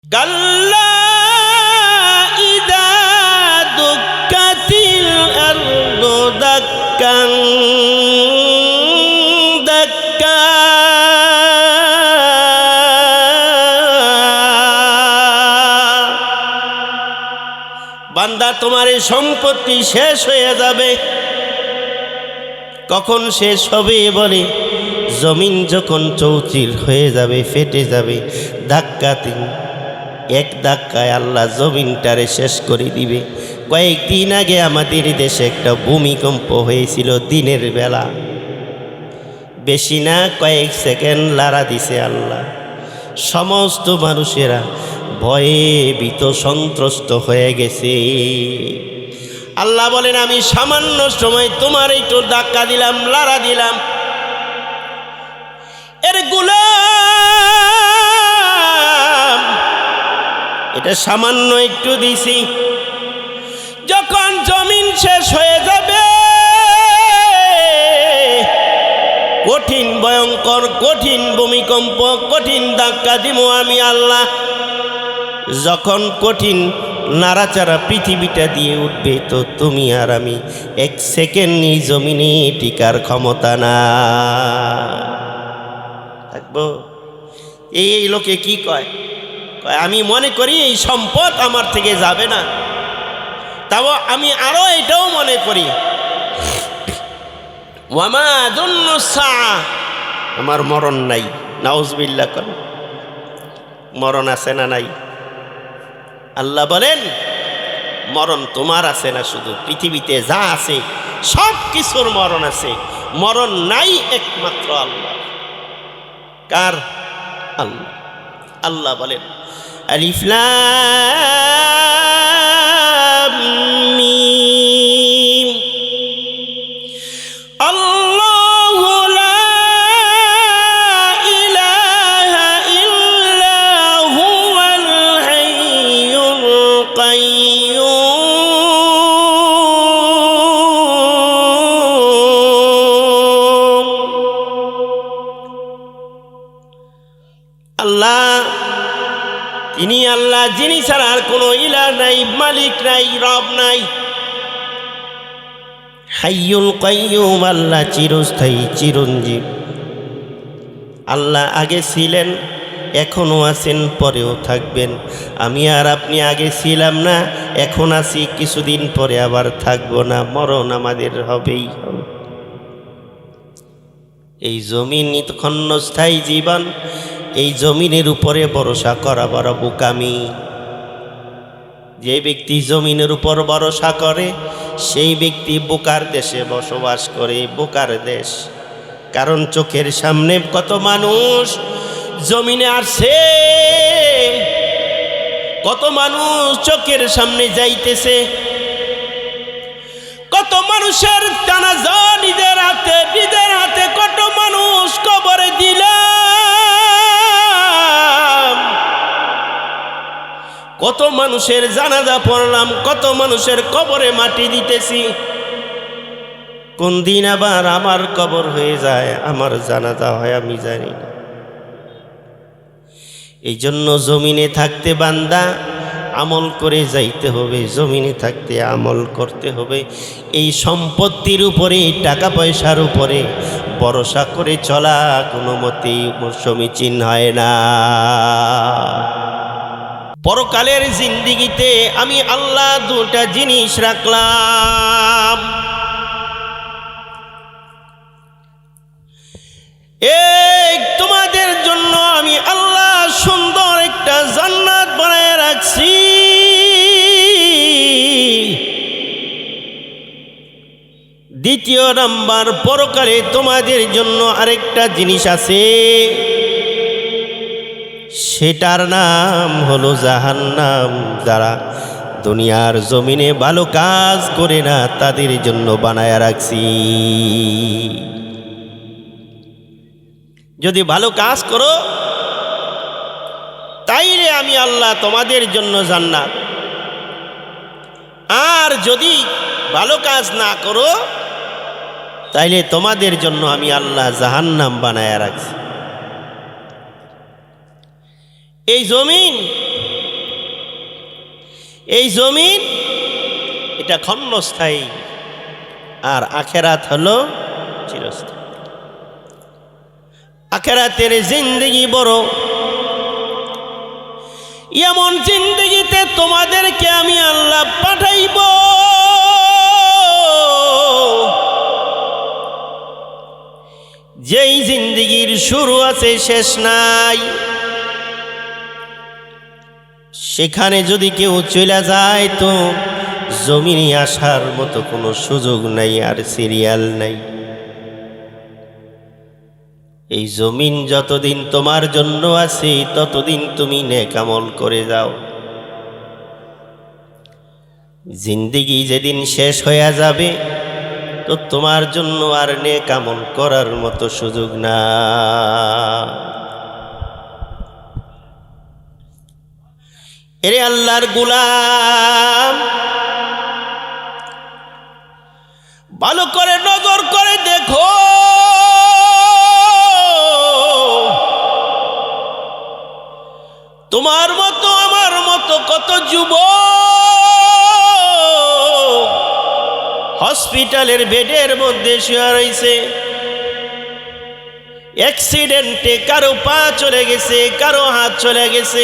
কাল্লা ইযা দুক্কাতিল আরদু দাক্কান দাক্কা বান্দা তোমার এই সম্পত্তি শেষ হয়ে যাবে। কখন শেষ হবে বলে জমিন যখন চৌচির হয়ে যাবে, ফেটে যাবে, ধাক্কাতে এক ধাক্কায় আল্লাহ জমিনটারে শেষ করে দিবে। কয়েকদিন আগে আমাদের দেশে একটা ভূমিকম্প হয়েছিল দিনের বেলা, বেশি না কয়েক সেকেন্ড লাড়া দিছে আল্লাহ। সমস্ত মানুষেরা ভয়ে ভীত সন্ত্রস্ত হয়ে গেছে। আল্লাহ বলেন, আমি সামান্য সময় তোমার একটু ধাক্কা দিলাম, লাড়া দিলাম, এর গোলাম এটা সামান্য একটু দিছি। যখন জমিন শেষ হয়ে যাবে, কঠিন ভয়ঙ্কর কঠিন ভূমিকম্প, কঠিন ধাক্কা দিব আমি আল্লাহ। যখন কঠিন নাড়াচাড়া পৃথিবীটা দিয়ে উঠবে, তো তুমি আর আমি এক সেকেন্ড জমিনে টিকার ক্ষমতা না থাকবো। এই লোকে কি কয়, আমি মনে করি এই সম্পদ আমার থেকে যাবে না। তাও আমি আরো এটাও মনে করি, ওয়ামা দুন্নু সাআ, আমার মরণ নাই। নাউজুবিল্লাহ কর, মরণ আছে না নাই? আল্লাহ বলেন, মরণ তোমার আছে না, শুধু পৃথিবীতে যা আছে সব কিছুর মরণ আছে, মরণ নাই একমাত্র আল্লাহ। কার? আল্লাহ। আল্লাহ বলেন, আলিফ লাম মিম, আল্লাহু লা ইলাহা ইল্লা হুয়াল হাইয়ুল কাইয়্যুম। আল্লাহ তিনি আল্লাহ, যিনি ছাড়া আর কোনো ইলাহ নাই, মালিক নাই, রব নাই। হাইয়ুল কাইয়্যুম, আল্লাহ চিরস্থায়ী, চিরঞ্জীব। আল্লাহ আগে ছিলেন, এখনো আছেন, পরেও থাকবেন। আমি আর আপনি আগে ছিলাম না, এখন আছি, কিছুদিন পরে আবার থাকবো না। মরণ আমাদের হবেই হবে। এই জমিন ক্ষণস্থায়ী জীবন, এই জমিনের উপরে ভরসা করা বড় বোকামি। যে ব্যক্তি জমিনের উপর ভরসা করে, সেই ব্যক্তি বোকার দেশে বসবাস করে। বোকার দেশ, কারণ চোখের সামনে কত মানুষ জমিনে আসছে, কত মানুষ চোখের সামনে যাইতেছে, কত মানুষের জানাজা নিজের হাতে কত মানুষ কবরে দিলাম, কত মানুষের জানাজা পড়লাম, কত মানুষের কবরে মাটি দিতেছি। কোন দিন আবার আমার কবর হয়ে যায়, আমার জানাজা হয় আমি জানি না। এই জন্য জমিনে থাকতে বান্দা আমল করে যাইতে হবে, জমিনে থাকতে আমল করতে হবে। এই সম্পত্তির উপরে, টাকা পয়সার উপরে ভরসা করে চলা কোনো মতেই সমীচীন হয় না। পরকালের জিন্দিগিতে আমি আল্লাহ দুটা জিনিস রাখলাম। এই তোমাদের জন্য আমি আল্লাহ সুন্দর একটা জান্নাত বানায় রাখছি। দ্বিতীয় নাম্বার, পরকালে তোমাদের জন্য আরেকটা জিনিস আছে, সেটার নাম হলো জাহান্নাম। যারা দুনিয়ার জমিনে ভালো কাজ করে না, তাদের জন্য বানায় রাখছি। যদি ভালো কাজ করো, তাইলে আমি আল্লাহ তোমাদের জন্য জান্নাত। আর যদি ভালো কাজ না করো, তাইলে তোমাদের জন্য আমি আল্লাহ জাহান্নাম বানায়া রাখছি। এই জমিন এই জমিন এটা ক্ষণস্থায়ী, আর আখেরাত হলো চিরস্থায়ী। আখেরাতের জিন্দেগি বড়, এমন জিন্দেগিতে তোমাদেরকে আমি আল্লাহ পাঠাইব যেই জিন্দেগির শুরু আছে শেষ নাই। সেখানে যদি কেউ চলে যায় তো জমিনে আসার মতো কোনো সুযোগ নাই, আর সিরিয়াল নাই। এই জমিন যতদিন তোমার জন্য আছে ততদিন তুমি নেক আমল করে যাও। জিন্দেগি যেদিন শেষ হয়ে যাবে তো তোমার জন্য আর নেক আমল করার মতো সুযোগ না। এরে আল্লাহর গোলাম, ভালো করে নজর করে দেখো, তোমার মতো আমার মতো কত যুবক হসপিটালের বেডের মধ্যে শুয়ে রয়েছে। অ্যাক্সিডেন্টে কারো পা চলে গেছে, কারো হাত চলে গেছে।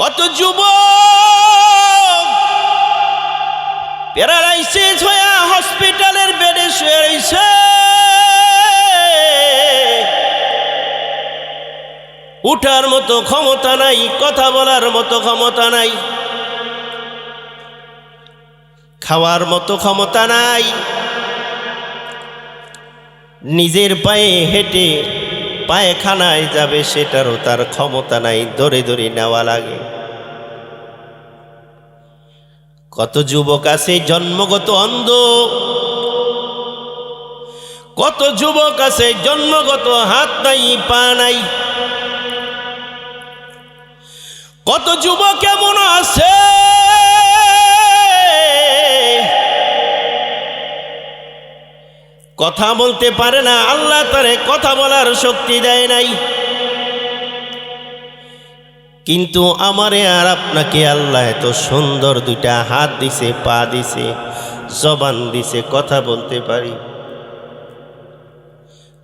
কত যুবক প্যারালাইসিস হয়ে হসপিটালের বেডে শুয়ে রয়েছে। উঠার মতো ক্ষমতা নাই, কথা বলার মতো ক্ষমতা নাই, খাওয়ার মতো ক্ষমতা নাই, নিজের পায়ে হেঁটে পায়খানায় যাবে সেটারও তার ক্ষমতা নাই, ধরে ধরে নেওয়া লাগে। কত যুবক আছে জন্মগত অন্ধ, কত যুবক আছে জন্মগত হাত নাই পা নাই, কত যুবক এমন আছে কথা বলতে পারে না, আল্লাহ তারে কথা বলার শক্তি দেয় নাই। কিন্তু আমারে আর আপনাকে আল্লাহ এত সুন্দর দুইটা হাত দিছে, পা দিছে, জবান দিছে, কথা বলতে পারি,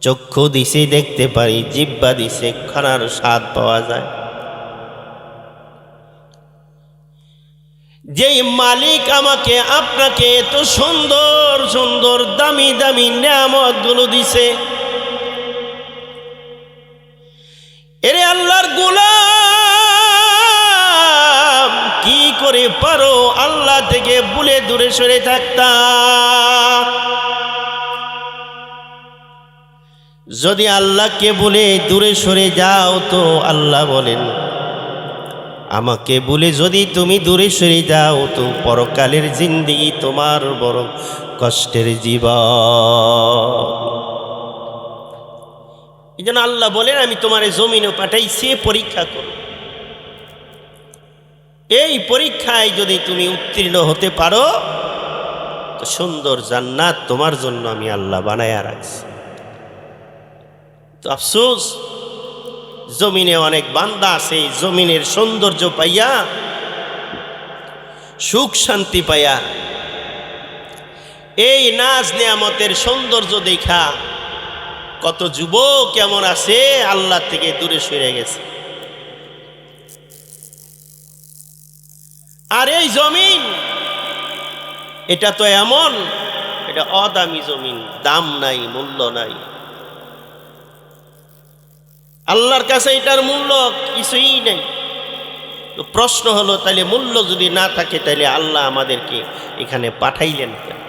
চক্ষু দিছে দেখতে পারি, জিহ্বা দিছে খানার স্বাদ পাওয়া যায়। যেই মালিক আমাকে আপনাকে এত সুন্দর সুন্দর দামি দামি নিয়ামতগুলো দিছে, এরে আল্লাহর গোলাম কি করে পারো আল্লাহ থেকে ভুলে দূরে সরে থাকতা? যদি আল্লাহকে বলে দূরে সরে যাও তো আল্লাহ বলেন আমাকে বলে যদি তুমি দূরে সরে যাও তো পরকালের জিন্দেগি তোমার বড় কষ্টের জীবন। এই জন্য আল্লাহ বলেন আমি তোমার জমিনে পাঠাইছি পরীক্ষা করো। এই পরীক্ষায় যদি তুমি উত্তীর্ণ হতে পারো তো সুন্দর জান্নাত তোমার জন্য আমি আল্লাহ বানায়া রাখছি। তো আফসোস জমিনে অনেক বান্দা আছে জমিনের সৌন্দর্য পাইয়া, সুখ শান্তি পাইয়া, এই নাজ নিয়ামতের সৌন্দর্য দেখা কত যুবক কেমন আছে আল্লাহ থেকে দূরে সরে গেছে। আর এই জমিন এটা তো এমন, এটা অদামি জমিন, দাম নাই, মূল্য নাই। আল্লাহর কাছে এটার মূল্য কিছুই নেই। তো প্রশ্ন হলো তাহলে মূল্য যদি না থাকে তাহলে আল্লাহ আমাদেরকে এখানে পাঠাইলেন কেন?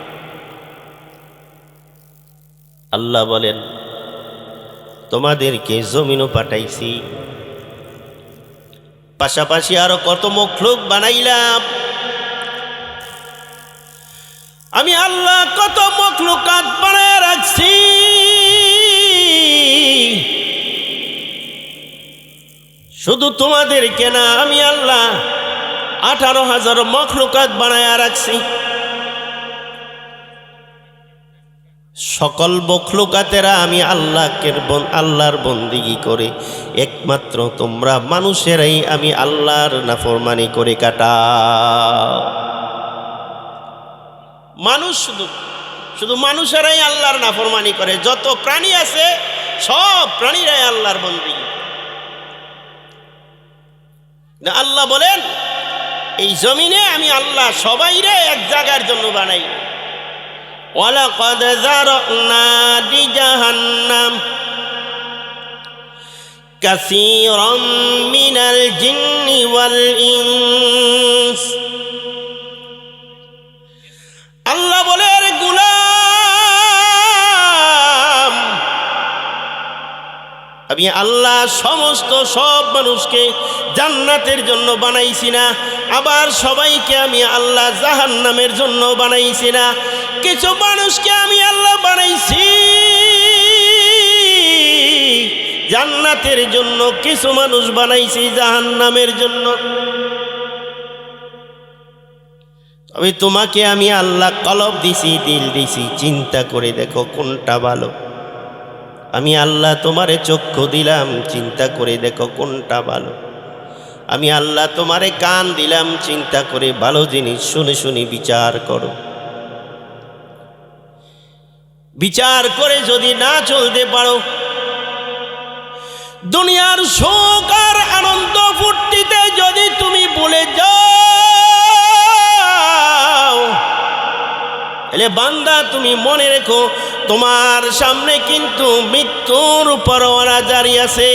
আল্লাহ বলেন তোমাদেরকে জমিনও পাঠাইছি, পাশাপাশি আরো কত মখলুক বানাইলাম। আমি আল্লাহ কত মখলুকাত বানায় রাখছি, শুধু তোমাদেরকে না, আমি আল্লাহ 18,000 মখলুকাত বানায়া রাখছি। সকল মখলুকাতেরা আমি আল্লাহর বন্দিগি করে, একমাত্র তোমরা মানুষেরাই আমি আল্লাহর নাফরমানি করে কাটাও। মানুষ শুধু মানুষেরাই আল্লাহর নাফরমানি করে, যত প্রাণী আছে সব প্রাণীরাই আল্লাহর বন্দিগি। আল্লাহ বলেন এই জমিনে আমি আল্লাহ সবাইরে এক জায়গার জন্য বানাই। ওয়ালাকাদ যারানা লিজাহান্নাম কাসীরাম মিনাল জিন্নি ওয়াল ইনস। আল্লাহ বলেন গোলাম আমি আল্লাহ সমস্ত সব মানুষকে জান্নাতের জন্য বানাইছি না, আবার সবাইকে আমি আল্লাহ জাহান্নামের জন্য বানাইছি না। কিছু মানুষকে আমি আল্লাহ বানাইছি জান্নাতের জন্য, কিছু মানুষ বানাইছি জাহান্নামের জন্য। তবে তোমাকে আমি আল্লাহ কলব দিছি, দিল দিছি, চিন্তা করে দেখো কোনটা ভালো। আমি আল্লাহ তোমারে চক্ষু দিলাম, চিন্তা করে দেখো কোনটা ভালো। আমি আল্লাহ তোমারে কান দিলাম, চিন্তা করে ভালো জিনিস শুনে শুনে বিচার করো। বিচার করে যদি না চলতে পারো, দুনিয়ার সুখ আর আনন্দ ফুর্তিতে যদি তুমি ভুলে যাও, এলে বান্দা তুমি মনে রেখো তোমার সামনে কিন্তু মৃত্যুর পরোয়ানা জারি আছে।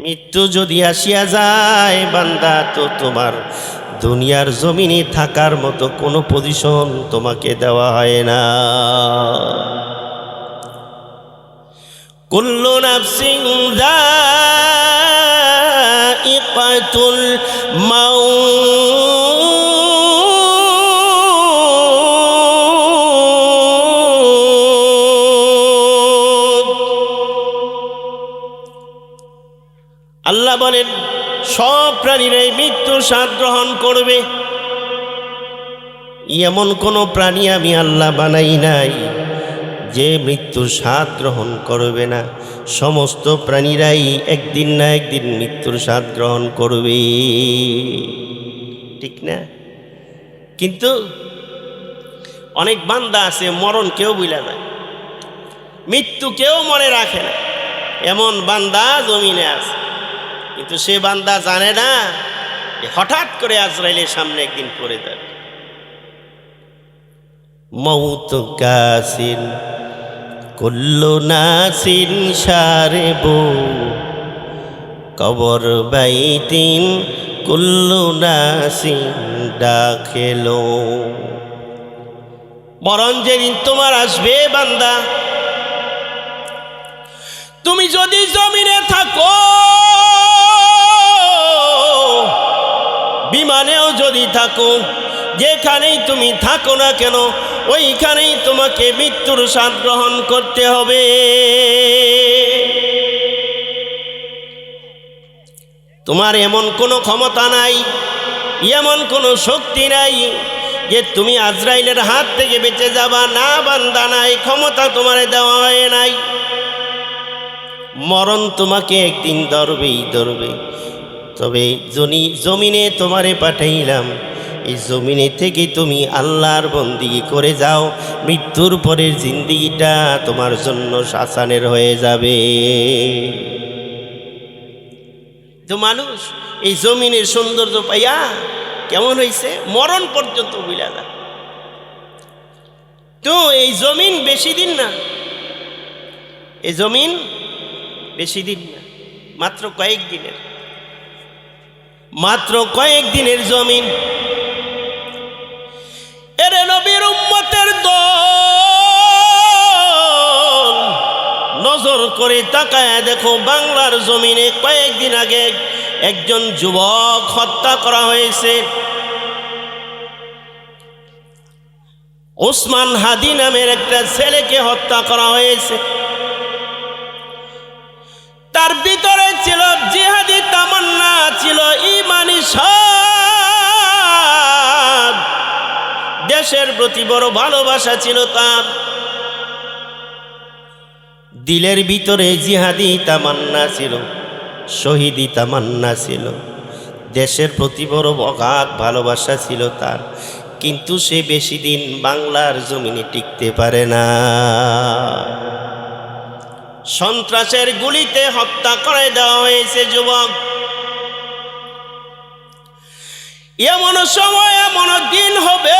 মৃত্যু যদি আসিয়া যায় বান্দা, তো তোমার দুনিয়ার জমিনে থাকার মতো কোনো পজিশন তোমাকে দেওয়া হয় না। কুল্লু নাফসিন যায়িকাতুল মাউত। আল্লাহ বলেন সব প্রাণীরাই মৃত্যুর স্বাদ গ্রহণ করবে। এমন কোনো প্রাণী আমি আল্লাহ বানাই নাই যে মৃত্যুর স্বাদ গ্রহণ করবে না। সমস্ত প্রাণীরাই একদিন না একদিন মৃত্যুর স্বাদ গ্রহণ করবে, ঠিক না? কিন্তু অনেক বান্দা আছে মরণ কেউ বুঝা যায়, মৃত্যু কেউ মনে রাখে না, এমন বান্দা জমিনে আছে। কিন্তু সে বান্দা জানে না যে হঠাৎ করে আজরাইলের সামনে একদিন পড়ে যাবে। মউত কাসিন কুল্লু নাসিন শারিবু, কবর বাইতিন কুল্লু নাসিন দাখিলু। মরণ যেদিন তোমার আসবে বান্দা, তুমি যদি জমিনে থাকো, বিমানেও যদি থাকো, যেখানেই তুমি থাকো না কেন, ওইখানেই তোমাকে মৃত্যুর স্বাদ গ্রহণ করতে হবে। তোমার এমন কোনো ক্ষমতা নাই, এমন কোনো শক্তি নাই যে তুমি আজরাইলের হাত থেকে বেঁচে যাবা। না বান্দা, নাই, ক্ষমতা তোমারে দেওয়া হয় নাই। মরণ তোমাকে একদিন ধরবেই ধরবে। তবে জমিনে তোমারে পাঠাইলাম, এই জমিনে থেকে তুমি আল্লাহর বন্দিগি করে যাও, মৃত্যুর পরের জিন্দিগিটা তোমার জন্য শাসানের হয়ে যাবে। তো মানুষ এই জমিনের সৌন্দর্য পাইয়া কেমন হয়েছে, মরণ পর্যন্ত বুঝা যায়। তো এই জমিন বেশি দিন না, এই জমিন বেশি দিন না, মাত্র কয়েকদিনের জমিন। এরে নবীর উম্মতের দল, নজর করে তাকায় দেখো বাংলার জমিনে কয়েকদিন আগে একজন যুবক হত্যা করা হয়েছে। ওসমান হাদি নামের একটা ছেলেকে হত্যা করা হয়েছে। তার ভিতরে ছিল জিহাদি তামান্না, ছিল ইমানি সাদ। দেশের প্রতি বড় ভালোবাসা ছিল তার, দিলের ভিতরে জিহাদি তামান্না ছিল, শহীদি তামান্না ছিল, দেশের প্রতি বড় অগাধ ভালোবাসা ছিল তার। কিন্তু সে বেশি দিন বাংলার জমিনে টিকতে পারে না। সন্ত্রাসের গুলিতে হত্যা করে দেওয়া হয়েছে যুবক। এমন সময় এমন দিন হবে,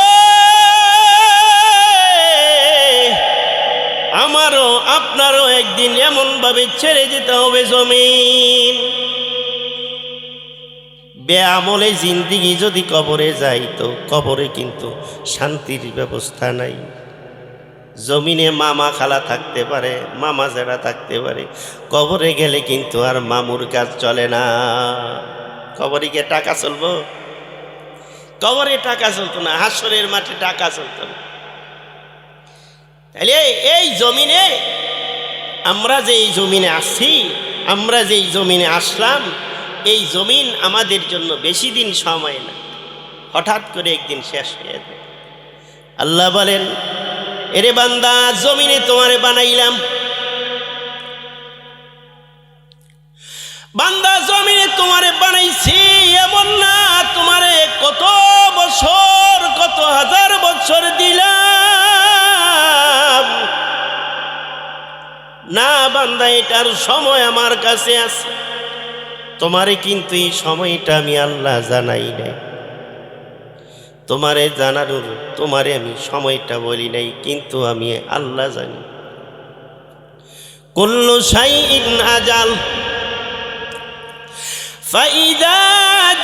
আমারও আপনারও একদিন এমন ভাবে ছেড়ে যেতে হবে জমিন। বেআমলে জিন্দিগি যদি কবরে যাই তো কবরে কিন্তু শান্তির ব্যবস্থা নাই। জমিনে মামা খালা থাকতে পারে, মামা যারা থাকতে পারে, কবরে গেলে কিন্তু আর মামুর কাজ চলে না। কবরে গিয়ে টাকা চলবো? কবরে টাকা চলতো না, হাসরের মাঠে টাকা চলতো না। তাহলে এই জমিনে আমরা যে এই জমিনে আসছি, আমরা যে এই জমিনে আসলাম, এই জমিন আমাদের জন্য বেশি দিন সময় না, হঠাৎ করে একদিন শেষ হয়ে যাবে। আল্লাহ বলেন, এরে বান্দা, জমিনে তোমারে বানাইলাম, বান্দা জমিনে তোমারে বানাইছি, এমন না তোমারে কত বছর কত হাজার বছর দিলাম না বান্দা, এটার সময় আমার কাছে আছে। তোমারে কিন্তু এই সময়টা আমি আল্লাহ জানাই নাই, তোমারে জানানোর তোমারে আমি সময়টা বলি নাই, কিন্তু আমি আল্লাহ জানি। কুল্লু শাইইন আজাল ফাইদা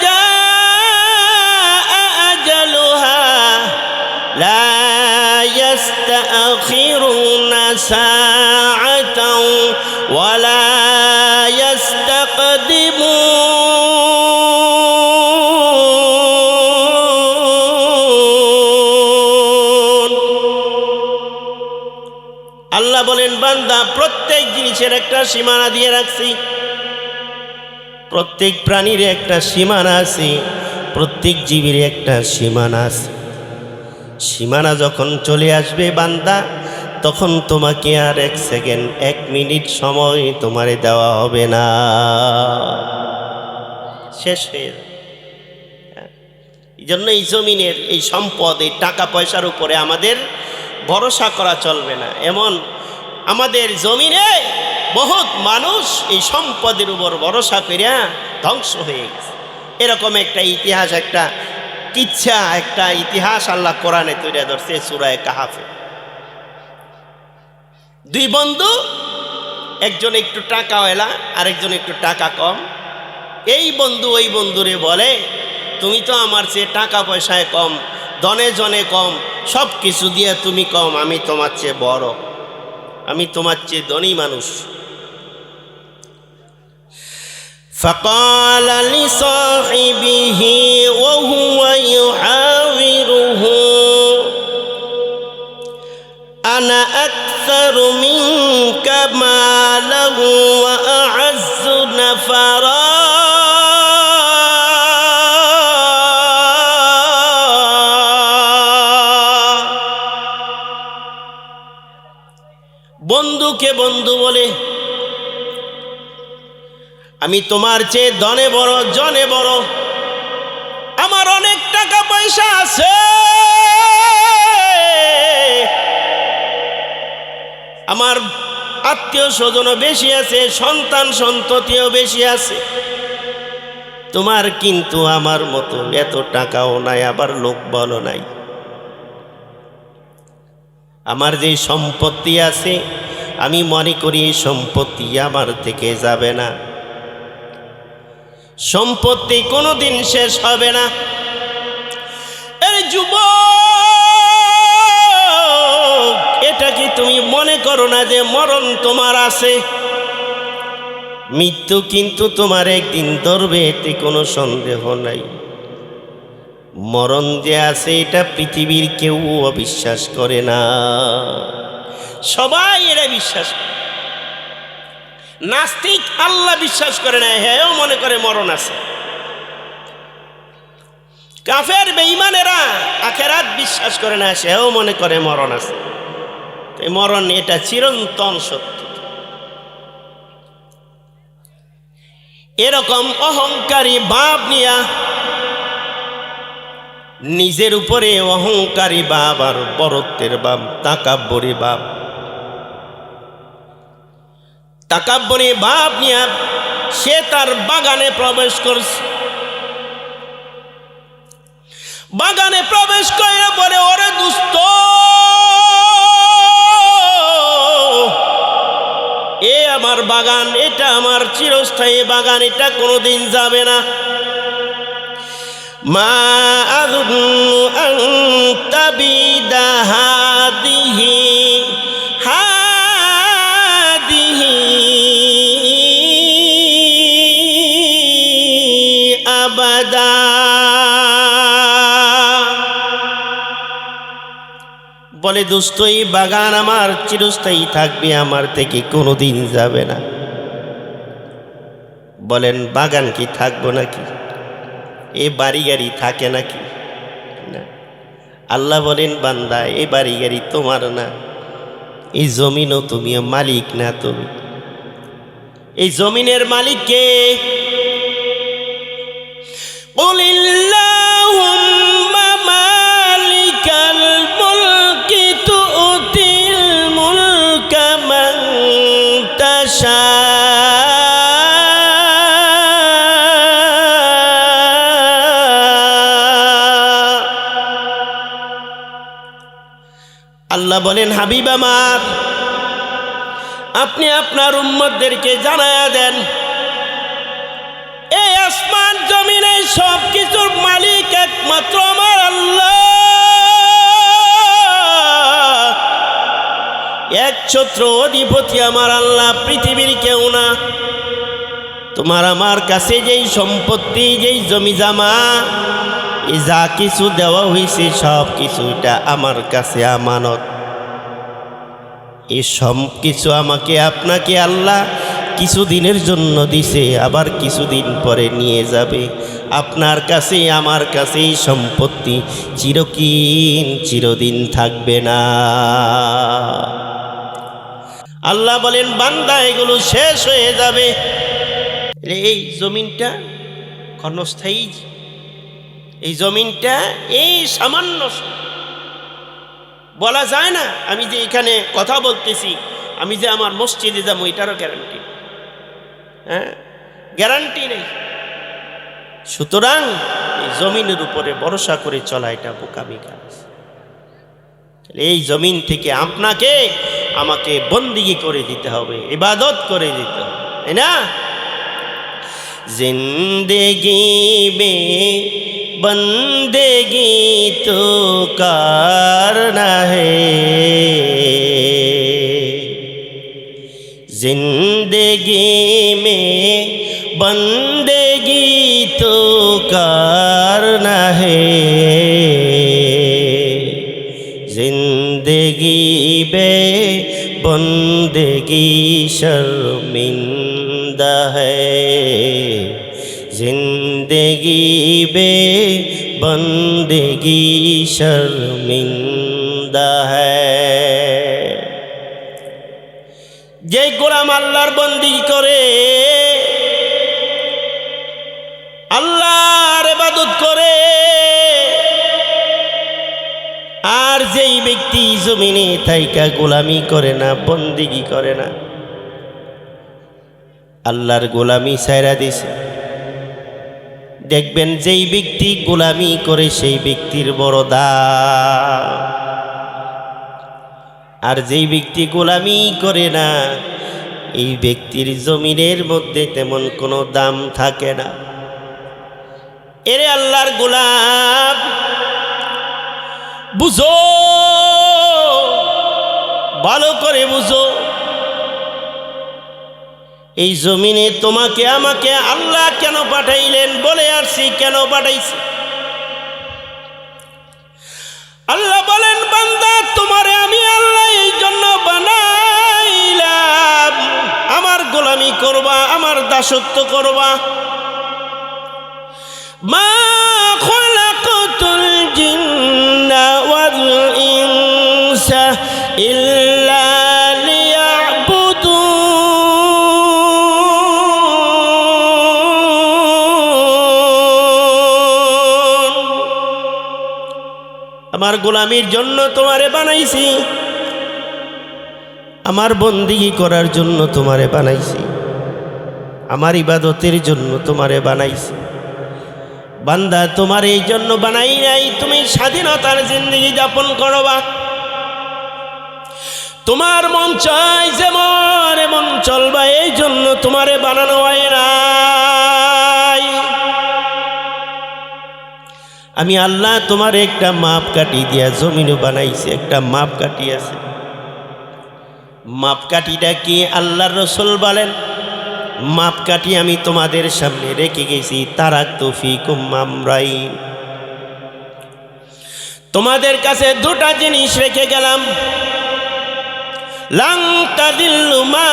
জাআ আজালুহা লা ইস্তাখিরুনা সাআতাও ওয়া লা ইস্তাকদিমুন। আল্লাহ বলেন, বান্দা, প্রত্যেক জিনিসের একটা সীমানা দিয়ে রাখছি, প্রত্যেক প্রাণীর একটা সীমানা আছে, প্রত্যেক জীবের একটা সীমানা আছে। সীমানা যখন চলে আসবে বান্দা, তখন তোমাকে আর 1 সেকেন্ড 1 মিনিট সময় তোমারে দেওয়া হবে না, শেষ হয়ে যাবে। এই জন্য এই জমিনের এই সম্পদ, এই টাকা পয়সার উপরে আমাদের ভরসা করা চলবে না। এমন আমাদের জমিনে বহুত মানুষ এই সম্পদের উপর ভরসা করিয়া ধ্বংস হয়ে গেছে। এরকম একটা ইতিহাস, একটা কিচ্ছা, একটা ইতিহাস আল্লাহ কোরআনে তুলে ধরছে সূরা কাহাফে। 2 বন্ধু, একজন একটু টাকাওয়ালা, আরেকজন একটু টাকা কম। এই বন্ধু ওই বন্ধুরে বলে, তুমি তো আমার চেয়ে টাকা পয়সায় কম, ধনে জনে কম, সব কিছু দিয়ে তুমি কম, আমি তোমার চেয়ে বড়, আমি তোমার চেয়ে ধনী মানুষ। فقال لصاحبه وهو يحاوره أنا أكثر منك مالا وأعز نفرا বন্ধুকে বন্ধু বলে, আমি তোমার চেয়ে ধনে বড়, জনে বড়, আমার অনেক টাকা পয়সা আছে, আমার আত্মীয় স্বজনও বেশি আছে, সন্তান সন্ততিও বেশি আছে, তোমার কিন্তু আমার মতো এত টাকাও নাই, আবার লোকবলও নাই। আমার যে সম্পত্তি আছে, আমি মনে করি এই সম্পত্তি আমার থেকে যাবে না, সম্পত্তি কোনোদিন শেষ হবে না। এই যুবক, এটা কি তুমি মনে করো না যে মরণ তোমার আছে? মৃত্যু কিন্তু তোমার একদিন ধরবে, এতে কোনো সন্দেহ নাই। মরণ যে আছে এটা পৃথিবীর কেউ অবিশ্বাস করে না, সবাই এরা বিশ্বাস করে। নাস্তিক আল্লাহ বিশ্বাস করে না, হ্যাঁ মনে করে মরণ আছে। কাফের বেঈমানেরা আখিরাত বিশ্বাস করে না, সেও মনে করে মরণ আছে। এই মরণ এটা চিরন্তন সত্য। এরকম অহংকারী ভাব নিয়া নিজের উপরে অহংকারী ভাব আর বড়ত্বের ভাব, তাকাব্বরী ভাব, তাকাব্বরী ভাব নিয়া সে তার বাগানে প্রবেশ করছে। বাগানে প্রবেশ করে বলে, ওরে দুস্থ, এ আমার বাগান, এটা আমার চিরস্থায়ী বাগান, এটা কোনোদিন যাবে না। মা আযুন্নু আন তাবিদা হাদিহি আবাদা। বলে দোস্ত, এই বাগান আমার চিরস্থায়ী থাকবে, আমার থেকে কোনোদিন যাবে না। বলেন বাগান কি থাকবো নাকি? এ বাড়ি গাড়ি থাকে নাকি? না। আল্লাহ বলেন, বান্দা এই বাড়ি গাড়ি তোমার না, এই জমিনও তুমি মালিক না। তুমি এই জমিনের মালিক কে? কুলিল্লাহুম্মা মালিকাল মুলকি তুতিল মুলকা মান তাশা। আল্লাহ বলেন, হাবিব আমার, আপনি আপনার উম্মতদেরকে জানায়া দেন, এই আসমান জমিনে সব কিছুর মালিক একমাত্র আমার আল্লাহ। একছত্র অধিপতি আমার আল্লাহ, পৃথিবীর কেউ না। তোমার আমার কাছে যেই সম্পত্তি, যেই জমি জামা, এই যা কিছু দেওয়া হয়েছে সব কিছু এটা আমার কাছে আমানত। এই সব কিছু আমাকে আপনাকে আল্লাহ কিছুদিনের জন্য দিছে, আবার কিছুদিন পরে নিয়ে যাবে। আপনার কাছে আমার কাছে এই সম্পত্তি চিরদিন থাকবে না। আল্লাহ বলেন, বান্দা এগুলো শেষ হয়ে যাবে। এই জমিনটা ক্ষণস্থায়ী, এই জমিনটা এই সামান্য বলা যায় না। আমি যে এখানে কথা বলতেছি, আমি যে আমার মসজিদে যাবো এটারও গ্যারান্টি, গ্যারান্টি নেই। সুতরাং এই জমিনের উপরে ভরসা করে চলা এটা বোকামি কাজ। এই জমিন থেকে আপনাকে আমাকে বন্দিগি করে দিতে হবে, ইবাদত করে দিতে হবে, তাই না? জিন্দেগি মে বন্দেগি তো করনা হে, जिंदगी में बंदेगी तो करना है, जिंदगी में बंदेगी शर्मिंदा है, जिंदगी में बंदेगी शर्मिंदा है। যে গোলাম আল্লাহর বন্দেগী করে, আল্লাহর ইবাদত করে, আর যেই ব্যক্তি জমিনে থাইকা গোলামি করে না, বন্দেগী করে না, আল্লাহর গোলামি ছাইরা দিছে, দেখবেন যেই ব্যক্তি গোলামি করে সেই ব্যক্তির বড় দাম। আর যেই ব্যক্তি গোলামি করে না, এই ব্যক্তির জমিনের মধ্যে তেমন কোনো দাম থাকে না। এরে আল্লাহর গোলাম, বুঝো, ভালো করে বুঝো, এই জমিনে তোমাকে আমাকে আল্লাহ কেন পাঠাইলেন? বলে আসছি কেন পাঠাইছি। আল্লাহ বলেন, বান্দা তোমারে আমি আল্লাহ এই জন্য বানাইলাম, আমার গোলামি করবা, আমার দাসত্ব করবা। মা খালাকু إلا ليعبدون আমার গোলামির জন্য তোমারে বানাইছি, আমার বন্দিগি করার জন্য তোমারে বানাইছি, আমার ইবাদতের জন্য তোমারে বানাইছি। বান্দা তোমার এই জন্য বানাই নাই তুমি স্বাধীনতার জিন্দেগি যাপন করবা, তোমার মন চাই যেমন এমন চলবা, এই জন্য তোমারে বানানো হয় নাই। আমি আল্লাহ তোমার একটা মাপ কাটি দিয়া জমিনও বানাইছি, একটা মাপ কাটি আছে। মাপকাঠিটা কি? আল্লাহর রাসূল বলেন মাপকাঠি আমি তোমাদের সামনে রেখে গেছি, তারাকতু ফীকুম আমরাইন, তোমাদের কাছে দুটা জিনিস রেখে গেলাম। লান তাদিল্লু মা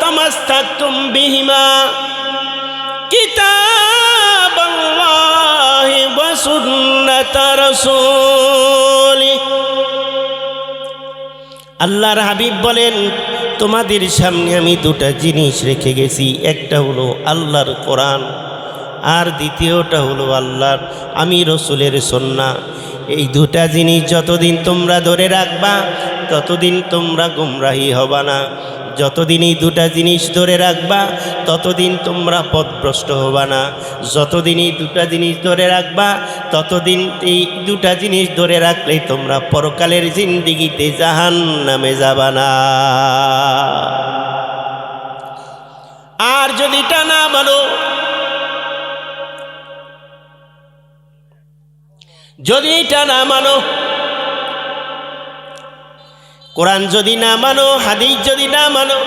তামাসসাকতুম বিহিমা কিতাবাল্লাহি ওয়া সুন্নাতা রাসূলি। আল্লাহর হাবিব বলেন তোমাদের সামনে আমি দুটা জিনিস রেখে গেছি, একটা হলো আল্লাহর কোরআন, আর দ্বিতীয়টা হলো আল্লাহর আমি রসুলের সুন্নাহ। এই দুটা জিনিস যতদিন তোমরা ধরে রাখবা ততদিন তোমরা গুমরাহি হবা না, যতদিন এই দুটা জিনিস ধরে রাখবা ততদিন তোমরা পথভ্রষ্ট হবা না, যতদিন এই দুটা জিনিস ধরে রাখবা ততদিন এই দুটা জিনিস ধরে রাখলে তোমরা পরকালের জিন্দেগিতে জাহান্নামে যাবা না। আর যদি এটা না মানো, যদি এটা না মানো, কোরআন যদি না মানো, হাদিস যদি না মানো,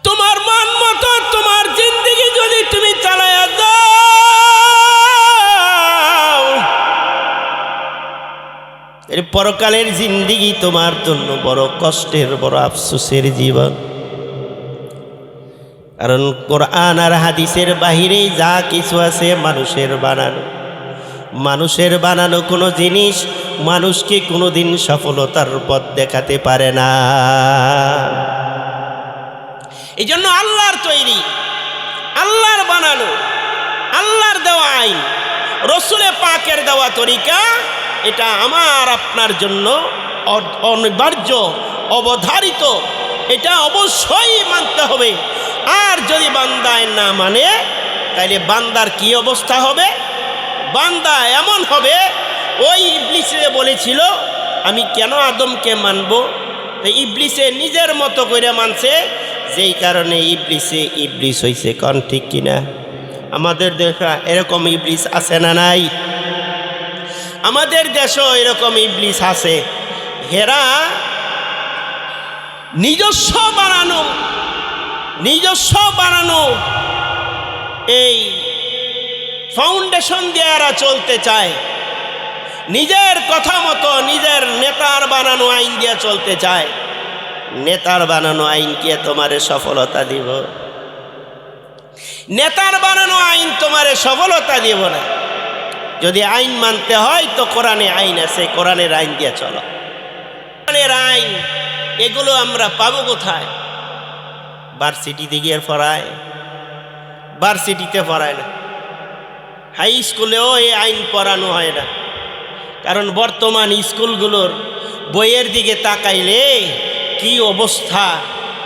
তোমার মন মতো তোমার জিন্দেগি যদি তুমি চালায়া দাও, এর পরকালের জিন্দেগি তোমার জন্য বড় কষ্টের, বড় আফসোসের জীবন। কারণ কোরআন আর হাদিসের বাহিরে যা কিছু আছে মানুষের বানানো, মানুষের বানানো কোনো জিনিস মানুষকে কোনোদিন সফলতার পথ দেখাতে পারে না। এই জন্য আল্লাহর তৈরি, আল্লাহর বানানো, আল্লাহর দেওয়া আইন, রসুলে পাকের দেওয়া তরিকা, এটা আমার আপনার জন্য অনিবার্য, অবধারিত, এটা অবশ্যই মানতে হবে। আর যদি বান্দায় না মানে তাইলে বান্দার কি অবস্থা হবে? বান্দা এমন হবে, ওই ইবলিসে বলেছিল আমি কেন আদমকে মানব, ইবলিসে নিজের মতো করে মানছে, যেই কারণে ইবলিস হয়েছে। কোন ঠিক কিনা? আমাদের দেশে এরকম ইবলিস আছে না নাই? আমাদের দেশও এরকম ইবলিস আছে, হেরা নিজস্ব বানানো এই ফাউন্ডেশন দিয়ে এরা চলতে চায়, নিজের কথা মতো নিজের নেতার বানানো আইন দিয়ে চলতে চায়। নেতার বানানো আইন কে তোমারে সফলতা দিব? নেতার বানানো আইন তোমারে সফলতা দিব না। যদি আইন মানতে হয় তো কোরআনে আইন আছে, কোরআনের আইন দিয়ে চলো। কোরআনের আইন এগুলো আমরা পাবো কোথায়? ভার্সিটিতে গিয়ে পড়ায়? ভার্সিটিতে পড়ায় না, হাই স্কুলেও এই আইন পড়ানো হয় না। কারণ বর্তমান স্কুলগুলোর বইয়ের দিকে তাকাইলে কি অবস্থা,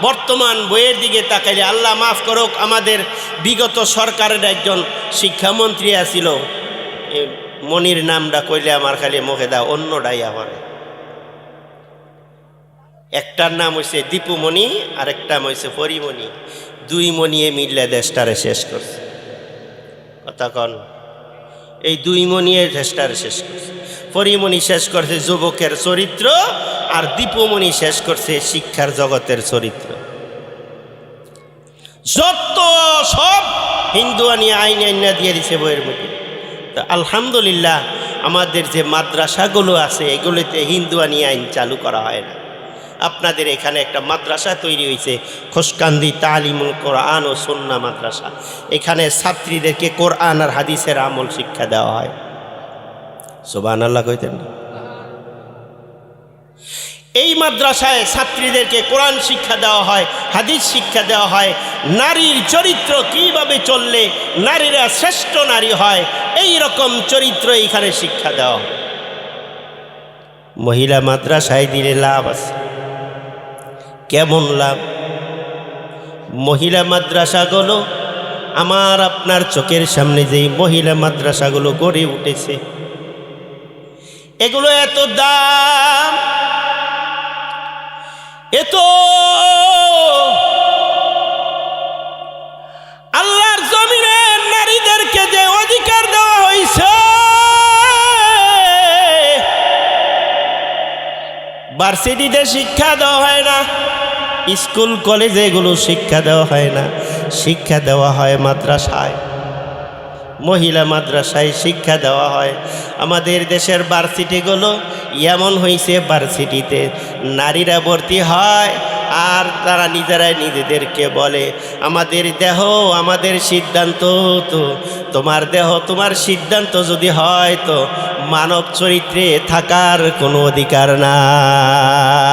বর্তমান বইয়ের দিকে তাকাইলে, আল্লাহ মাফ করুক, আমাদের বিগত সরকারের একজন শিক্ষামন্ত্রী আছিল, মনির নামটা কইলে আমার খালি মুখে দাও, অন্যটাই আমার। একটার নাম হয়েছে দীপুমণি আর একটা নাম হয়েছে পরিমণি, দুই মণিয়ে মিললে দেশটারে শেষ করছে। কথা কন, এই দুই মণিয়ে দেশটারে শেষ করছে। পরিমণি শেষ করছে যুবকের চরিত্র, আর দীপুমণি শেষ করছে শিক্ষার জগতের চরিত্র। যত সব হিন্দুয়ানি আইন আইনা দিয়ে দিছে বইয়ের মধ্যে। তো আলহামদুলিল্লাহ আমাদের যে মাদ্রাসাগুলো আছে এগুলোতে হিন্দুয়ানি আইন চালু করা হয় না। আপনাদের এখানে একটা মাদ্রাসা তৈরি হয়েছে, খোসকান্দি তালিমুল কোরআন ও সুন্নাহ মাদ্রাসা। এখানে ছাত্রীদেরকে কোরআন আর হাদিসের আমল শিক্ষা দেওয়া হয়। সুবহানাল্লাহ কইতেন। এই মাদ্রাসায় ছাত্রীদেরকে কোরআন শিক্ষা দেওয়া হয়, হাদিস শিক্ষা দেওয়া হয়, নারীর চরিত্র কিভাবে চললে নারীরা শ্রেষ্ঠ নারী হয় এই রকম চরিত্র এখানে শিক্ষা দেওয়া হয়। মহিলা মাদ্রাসায় দিলে লাভ আছে। কেমন লাভ? মহিলা মাদ্রাসাগুলো আমার আপনার চোখের সামনে যেই মহিলা মাদ্রাসাগুলো গড়ে উঠেছে, এগুলো এত দাম, এত আল্লাহর জমিনে নারীদেরকে যে অধিকার দেওয়া হয়েছে, ভার্সিটিতে শিক্ষা দেওয়া হয় না, স্কুল কলেজে এগুলো শিক্ষা দেওয়া হয় না, শিক্ষা দেওয়া হয় মাদ্রাসায়, মহিলা মাদ্রাসায় শিক্ষা দেওয়া হয়। আমাদের দেশের ভার্সিটিগুলো এমন হয়েছে, ভার্সিটিতে নারীরা ভর্তি হয় আর তারা নিজেরাই নিজেদেরকে বলে আমাদের দেহ আমাদের সিদ্ধান্ত, তো তোমার দেহ তোমার সিদ্ধান্ত যদি হয় তো মানব চরিত্রে থাকার কোনো অধিকার নাই।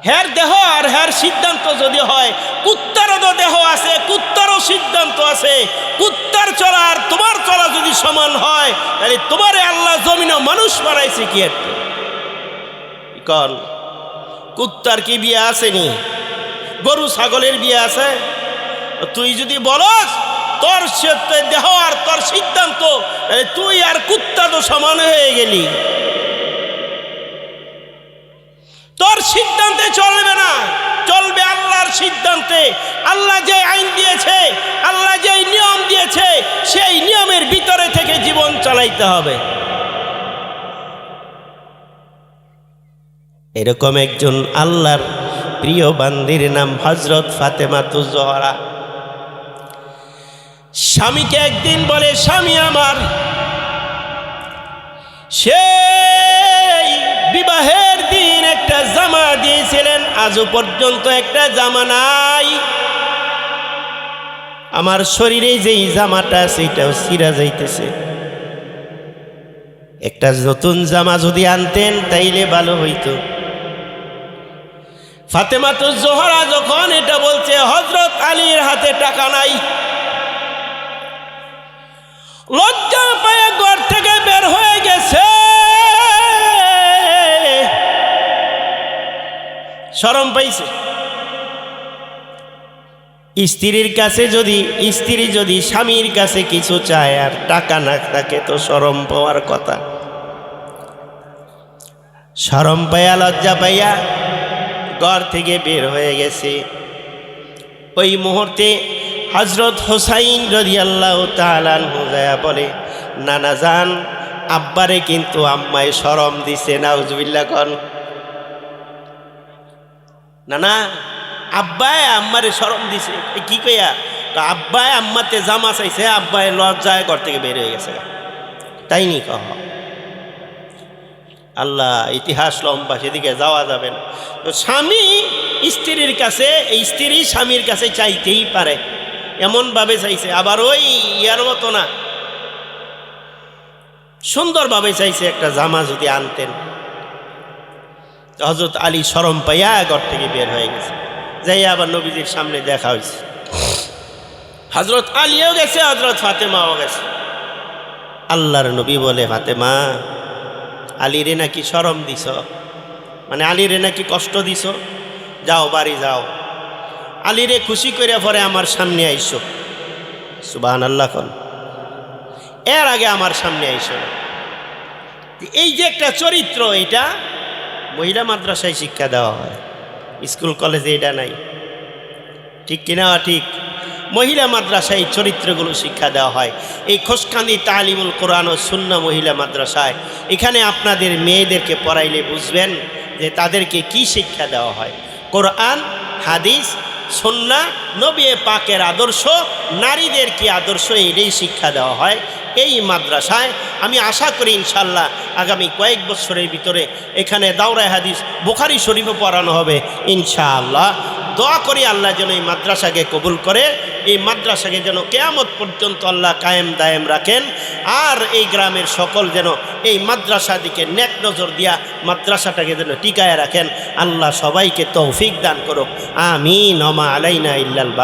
হ্যার দেহ আর হ্যার সিদ্ধান্ত যদি হয়, কুত্তারও তো দেহ আছে, কুত্তারও সিদ্ধান্ত আছে, কুত্তার চলা আর তোমার চলা যদি সমান হয় তাহলে তোমারে আল্লাহ জমিনে মানুষ বানাইছে কি একটা? কন কুত্তার কি বিয়ে আসেনি? গরু ছাগলের বিয়ে আছে? তুই যদি বলস তোর দেহ আর তোর সিদ্ধান্ত, তাহলে তুই আর কুত্তা তো সমান হয়ে গেলি। তোর সিদ্ধান্তে চলবে না, চলবে আল্লাহর সিদ্ধান্তে। আল্লাহ যে আইন দিয়েছে, আল্লাহ যে নিয়ম দিয়েছে, সেই নিয়মের ভিতরে থেকে জীবন চালাইতে হবে। এরকম একজন আল্লাহর প্রিয় বান্দির নাম হযরত ফাতেমাতুজ জোহরা। স্বামীকে একদিন বলে, স্বামী আমার, সেই বিবাহের দিন একটা জামা দিয়েছিলেন, আজও পর্যন্ত একটা জামা নাই। আমার শরীরে যেই জামাটা সেটাও ছিঁড়া যাইতেছে, একটা নতুন জামা যদি আনতেন তাইলে ভালো হইতো। ফাতেমাতুজ জোহরা যখন এটা বলছে, হযরত আলীর হাতে টাকা নাই, লজ্জা পেয়ে ঘর থেকে বের হয়ে গেছে। শরম পাইছে। স্ত্রীর কাছে যদি স্ত্রী যদি স্বামীর কাছে কিছু চায় আর টাকা না থাকে তো শরম পাওয়ার কথা। শরম পাইয়া লজ্জা পাইয়া ঘর থেকে বের হয়ে গেছে। ওই মুহূর্তে হযরত হুসাইন রাদিয়াল্লাহু তাআলা আনহু যায়া বলে, নানা জান, আব্বারে কিন্তু আম্মায় শরম দিছে। নাউজুবিল্লাহ কন। নানা আব্বায় আম্মারে শরম দিছে কি কইয়া? আব্বায় আম্মাতে জামা চাইছে, আব্বায় লজ্জায় ঘর থেকে বের হয়ে গেছে। তাই নি কহ? আল্লাহ, ইতিহাস লম্বা, সেদিকে যাওয়া যাবে না। তো স্বামী স্ত্রীর কাছে, এই স্ত্রী স্বামীর কাছে চাইতেই পারে, এমনভাবে চাইছে। আবার ওই ইয়ার মতো না, সুন্দরভাবে চাইছে একটা জামা যদি আনতেন। হযরত আলী শরম পাইয়া ঘর থেকে বের হয়ে গেছে। যাই আবার নবীজির সামনে দেখা হয়েছে। হযরত আলীও গেছে, হযরত ফাতেমাও গেছে। আল্লাহর নবী বলে, ফাতেমা, আলীরে নাকি শরম দিছ, মানে আলীরে নাকি কষ্ট দিছ, যাও বাড়ি যাও, আলীরে খুশি করে পরে আমার সামনে আইসো। সুবহানাল্লাহ কোন। এর আগে আমার সামনে আইসো। এই যে একটা চরিত্র, এটা মহিলা মাদ্রাসায় শিক্ষা দেওয়া হয়, স্কুল কলেজে এটা নাই। ঠিক কিনা? ঠিক। মহিলা মাদ্রাসায় চরিত্রগুলো শিক্ষা দেওয়া হয়। এই খোসকান্দি তালিমুল কোরআন ও সুন্নাহ মহিলা মাদ্রাসায়, এখানে আপনাদের মেয়েদেরকে পড়াইলে বুঝবেন যে তাদেরকে কি শিক্ষা দেওয়া হয়। কোরআন, হাদিস, সুন্নাহ, নবী পাকের আদর্শ, নারীদের কি আদর্শ, এটাই শিক্ষা দেওয়া হয় এই মাদ্রাসায়। আমি আশা করি ইনশাল্লাহ আগামী কয়েক বছরের ভিতরে এখানে দাওরায়ে হাদিস বুখারী শরীফও পড়ানো হবে ইনশাআল্লাহ। দোয়া করি আল্লাহ যেন এই মাদ্রাসাকে কবুল করে, এই মাদ্রাসাকে যেন কিয়ামত পর্যন্ত আল্লাহ কায়েম দায়েম রাখেন, আর এই গ্রামের সকল যেন এই মাদ্রাসা দিকে নেক নজর দিয়া মাদ্রাসাটাকে যেন টিকায় রাখেন। আল্লাহ সবাইকে তৌফিক দান করুক। আমিন। ওয়া মা আলাইনা ইল্লাল